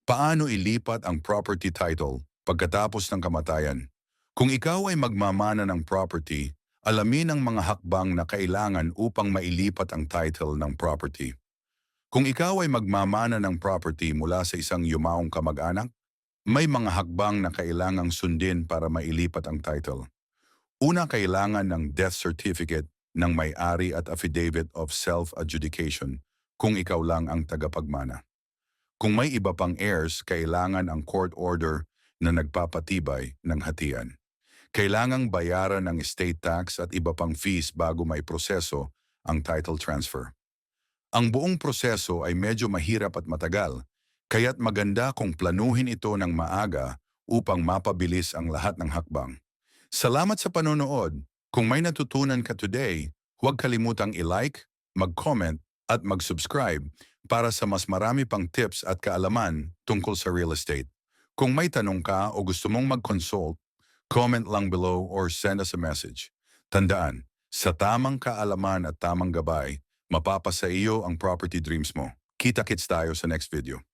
Paano ilipat ang property title pagkatapos ng kamatayan? Kung ikaw ay magmamana ng property, alamin ang mga hakbang na kailangan upang mailipat ang title ng property. Kung ikaw ay magmamana ng property mula sa isang yumaong kamag-anak, may mga hakbang na kailangang sundin para mailipat ang title. Una, kailangan ng death certificate ng may-ari at affidavit of self-adjudication kung ikaw lang ang tagapagmana. Kung may iba pang heirs, kailangan ang court order na nagpapatibay ng hatian. Kailangang bayaran ng estate tax at iba pang fees bago may proseso ang title transfer. Ang buong proseso ay medyo mahirap at matagal, kaya't maganda kung planuhin ito ng maaga upang mapabilis ang lahat ng hakbang. Salamat sa panonood. Kung may natutunan ka today, huwag kalimutang i-like, mag-comment at mag-subscribe para sa mas marami pang tips at kaalaman tungkol sa real estate. Kung may tanong ka o gusto mong mag-consult, comment lang below or send us a message. Tandaan, sa tamang kaalaman at tamang gabay, mapapasa iyo ang property dreams mo. Kita-kits tayo sa next video.